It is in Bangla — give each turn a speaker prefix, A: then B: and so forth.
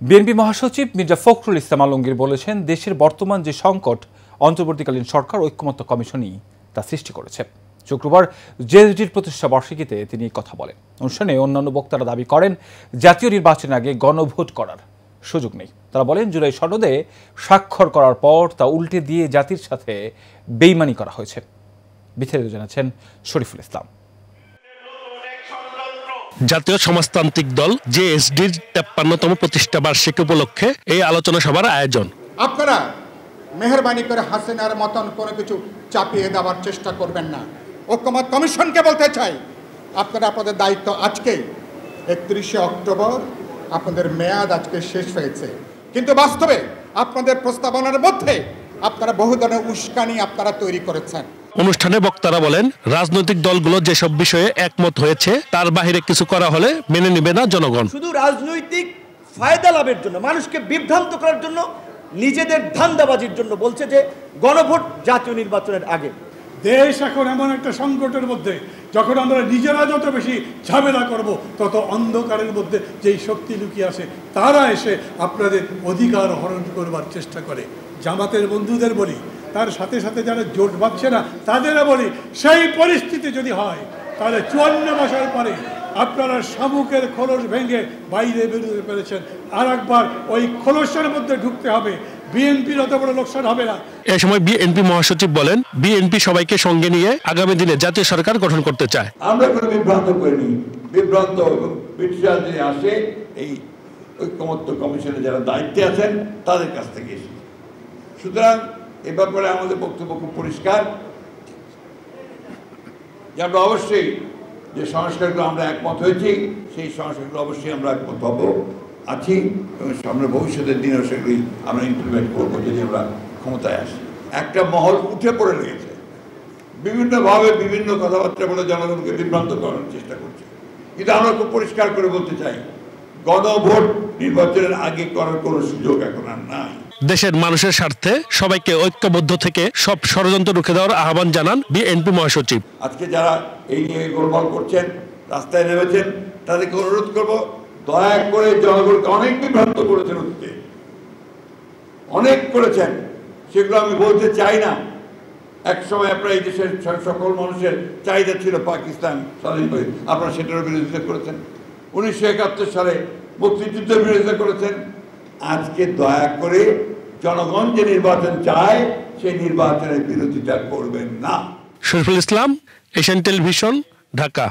A: বিএনপি মহাসচিব মির্জা ফখরুল ইসলাম আলমগীর বলেছেন, দেশের বর্তমান যে সংকট অন্তর্বর্তীকালীন সরকার ঐক্যমত্য কমিশনই তা সৃষ্টি করেছে। শুক্রবার জেএসডির প্রতিষ্ঠা বার্ষিকীতে তিনি কথা বলেন। অনুষ্ঠানে অন্যান্য বক্তারা দাবি করেন, জাতীয় নির্বাচনের আগে গণভোট করার সুযোগ নেই। তারা বলেন, জুলাই সনদে স্বাক্ষর করার পর তা উল্টে দিয়ে জাতির সাথে বেইমানি করা হয়েছে। বিস্তারিত জানাচ্ছেন শরীফুল ইসলাম।
B: জাতীয় সমাজতান্ত্রিক দল জেএসডির 53তম প্রতিষ্ঠা বার্ষিকী উপলক্ষে এই আলোচনা সভার আয়োজন।
C: আপনারা মেহেরবানি করে হাসিনার মতন কোনো কিছু চাপিয়ে দেওয়ার চেষ্টা করবেন না। ঐক্যমত্য কমিশনকে বলতে চাই, আপনারা আপনাদের দায়িত্ব আজকে 31শে অক্টোবর আপনাদের মেয়াদ আজকে শেষ হয়েছে, কিন্তু বাস্তবে আপনাদের প্রস্তাবনার মধ্যে আপনারা বহু ধরনের উস্কানি আপনারা তৈরি করেছেন।
B: অনুষ্ঠানে বক্তারা বলেন, রাজনৈতিক দলগুলো যেসব বিষয়ে একমত হয়েছে তার বাইরে কিছু করা হলে মেনে নেবে না জনগণ।
D: শুধু রাজনৈতিক ফায়দা লাভের জন্য, মানুষকে বিভ্রান্ত করার জন্য, নিজেদের ধান্দাবাজির জন্য বলছে যে গণভোট জাতীয় নির্বাচনের আগে।
E: দেশ এখন এমন একটা সংকটের মধ্যে, যখন আমরা নিজেরা যত বেশি ঝামেলা করব, তত অন্ধকারের মধ্যে যেই শক্তি লুকিয়ে আসে তারা এসে আপনাদের অধিকার হরণ করবার চেষ্টা করে। জামাতের বন্ধুদের বলি, তার সাথে সাথে যারা জোট বাঁধছে না তাদেরও বলি, সেই পরিস্থিতি যদি হয় তাহলে 54 বছর পরে আপনারা শামুকের খোলস ভেঙে বাইরে বেরোতে পেরেছেন, আর একবার ওই খোলসের মধ্যে ঢুকতে হবে। বিএনপির অত বড় লোকসান হবে না।
B: এ সময় বিএনপি মহাসচিব বলেন, বিএনপি সবাইকে সঙ্গে নিয়ে আগামী দিনে জাতীয় সরকার গঠন করতে চায়।
F: আমরা কোনো বিভ্রান্ত করিনি। বিভ্রান্ত ব্রিটিশরা যে আসে এই ঐক্যমত্য কমিশনে যারা দায়িত্বে আছেন তাদের কাছ থেকে এসে। সুতরাং এ ব্যাপারে আমাদের বক্তব্য খুব পরিষ্কার যে আমরা অবশ্যই যে সংস্কারগুলো আমরা একমত হয়েছি সেই সংস্কারগুলো অবশ্যই আমরা একমত হব আছি, এবং সামনে ভবিষ্যতের দিনেও সেগুলি আমরা ইমপ্লিমেন্ট করবো যদি আমরা ক্ষমতায় আসি। একটা মহল উঠে পড়ে লেগেছে, বিভিন্নভাবে বিভিন্ন কথাবার্তা বলে জনগণকে বিভ্রান্ত করার চেষ্টা করছে, কিন্তু আমরা খুব পরিষ্কার করে বলতে চাই, গণভোট নির্বাচনের আগে করার কোনো সুযোগ এখন আর নাই।
B: দেশের মানুষের স্বার্থে সবাইকে ঐক্যবদ্ধ থেকে সব ষড়যন্ত্র রুখে দেওয়ার আহ্বান জানান বিএনপি মহাসচিব।
F: আজকে যারা এই নিয়ে গোলমাল করছেন, রাস্তায় নেমেছেন, তাদেরকে অনুরোধ করবো, দয়া করে জনগণকে অনেক বিভ্রান্ত করেছেন, অনেক করেছেন, সেগুলো আমি বলতে চাই না। এক সময় আপনারা এই দেশের সকল মানুষের চাহিদা ছিল পাকিস্তান স্বাধীন হয়ে, আপনারা সেটারও বিরোধিতা করেছেন। 1971 সালে মুক্তিযুদ্ধের বিরোধিতা করেছেন। আজকে দয়া করে জনগণ যে নির্বাচন চায় সেই নির্বাচনের বিরোধিতা করবেন না।
B: Shariful Islam, Asian television, Dhaka.